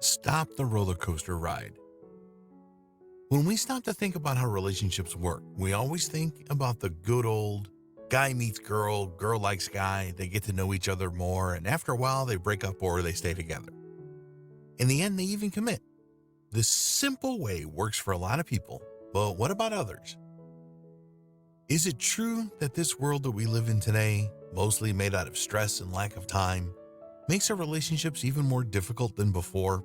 Stop the roller coaster ride. When we stop to think about how relationships work, we always think about the good old guy meets girl, girl likes guy, they get to know each other more, and after a while they break up or they stay together. In the end, they even commit. This simple way works for a lot of people, but what about others? Is it true that this world that we live in today, mostly made out of stress and lack of time, makes our relationships even more difficult than before?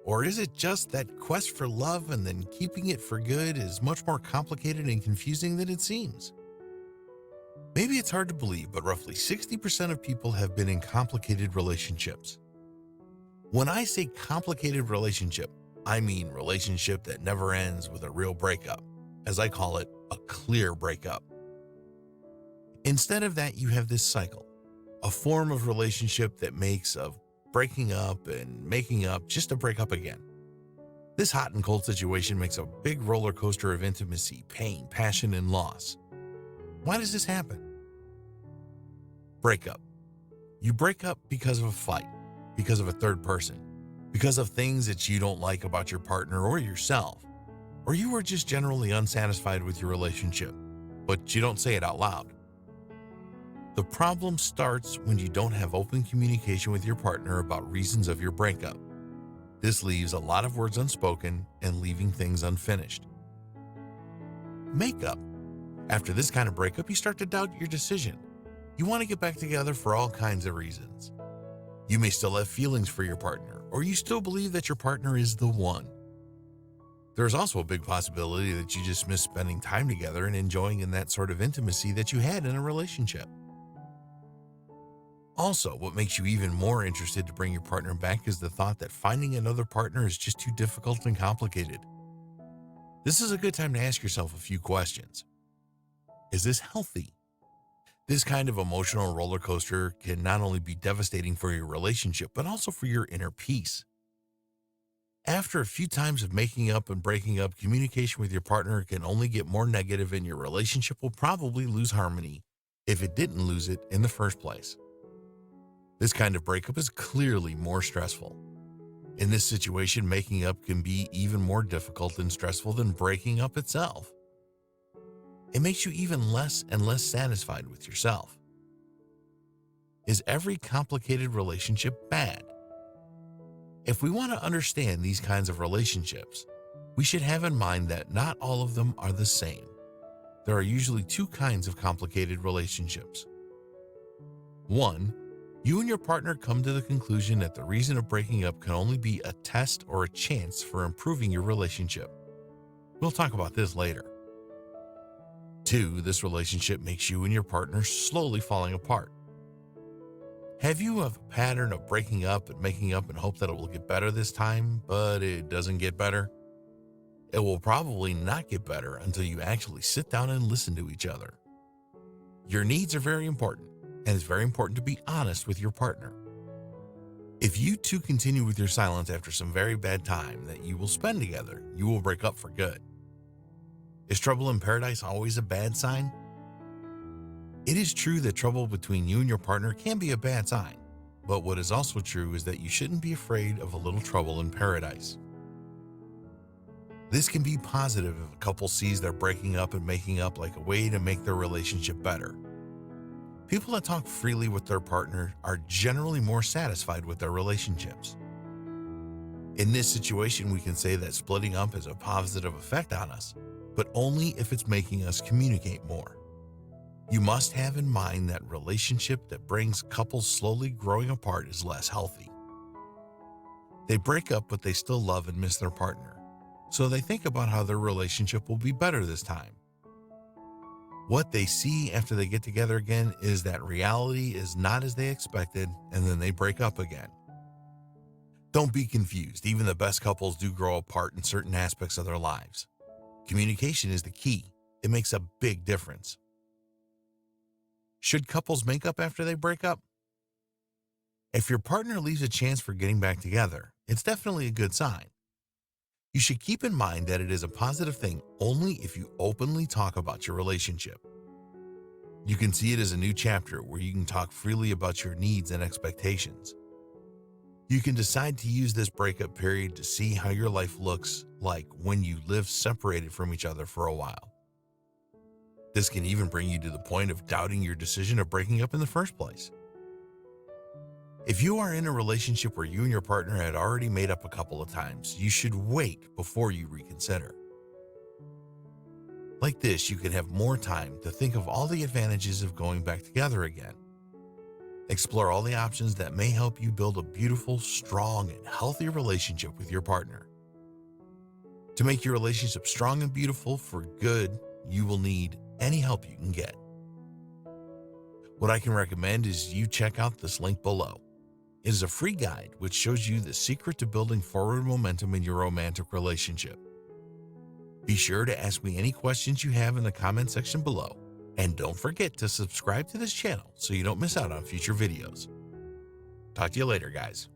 Or is it just that quest for love and then keeping it for good is much more complicated and confusing than it seems? Maybe it's hard to believe, but roughly 60% of people have been in complicated relationships. When I say complicated relationship, I mean relationship that never ends with a real breakup. As I call it, a clear breakup. Instead of that, you have this cycle, a form of relationship that makes of breaking up and making up just to break up again. This hot and cold situation makes a big roller coaster of intimacy, pain, passion, and loss. Why does this happen? Breakup. You break up because of a fight, because of a third person, because of things that you don't like about your partner or yourself, or you are just generally unsatisfied with your relationship, but you don't say it out loud. The problem starts when you don't have open communication with your partner about reasons of your breakup. This leaves a lot of words unspoken and leaving things unfinished. Makeup. After this kind of breakup, you start to doubt your decision. You want to get back together for all kinds of reasons. You may still have feelings for your partner, or you still believe that your partner is the one. There's also a big possibility that you just miss spending time together and enjoying in that sort of intimacy that you had in a relationship. Also, what makes you even more interested to bring your partner back is the thought that finding another partner is just too difficult and complicated. This is a good time to ask yourself a few questions. Is this healthy? This kind of emotional roller coaster can not only be devastating for your relationship, but also for your inner peace. After a few times of making up and breaking up, communication with your partner can only get more negative and your relationship will probably lose harmony if it didn't lose it in the first place. This kind of breakup is clearly more stressful. In this situation, making up can be even more difficult and stressful than breaking up itself. It makes you even less and less satisfied with yourself. Is every complicated relationship bad? If we want to understand these kinds of relationships, we should have in mind that not all of them are the same. There are usually two kinds of complicated relationships. One, you and your partner come to the conclusion that the reason of breaking up can only be a test or a chance for improving your relationship. We'll talk about this later. Two, this relationship makes you and your partner slowly falling apart. Have you a pattern of breaking up and making up in hope that it will get better this time, but it doesn't get better? It will probably not get better until you actually sit down and listen to each other. Your needs are very important, and it's very important to be honest with your partner. If you two continue with your silence after some very bad time that you will spend together, you will break up for good. Is trouble in paradise always a bad sign? It is true that trouble between you and your partner can be a bad sign, but what is also true is that you shouldn't be afraid of a little trouble in paradise. This can be positive if a couple sees their breaking up and making up like a way to make their relationship better. People that talk freely with their partner are generally more satisfied with their relationships. In this situation, we can say that splitting up has a positive effect on us, but only if it's making us communicate more. You must have in mind that relationship that brings couples slowly growing apart is less healthy. They break up, but they still love and miss their partner, so they think about how their relationship will be better this time. What they see after they get together again is that reality is not as they expected, and then they break up again. Don't be confused. Even the best couples do grow apart in certain aspects of their lives. Communication is the key. It makes a big difference. Should couples make up after they break up? If your partner leaves a chance for getting back together, it's definitely a good sign. You should keep in mind that it is a positive thing only if you openly talk about your relationship. You can see it as a new chapter where you can talk freely about your needs and expectations. You can decide to use this breakup period to see how your life looks like when you live separated from each other for a while. This can even bring you to the point of doubting your decision of breaking up in the first place. If you are in a relationship where you and your partner had already made up a couple of times, you should wait before you reconsider. Like this, you can have more time to think of all the advantages of going back together again. Explore all the options that may help you build a beautiful, strong, and healthy relationship with your partner. To make your relationship strong and beautiful for good, you will need any help you can get. What I can recommend is you check out this link below. It is a free guide which shows you the secret to building forward momentum in your romantic relationship. Be sure to ask me any questions you have in the comment section below. And don't forget to subscribe to this channel so you don't miss out on future videos. Talk to you later, guys.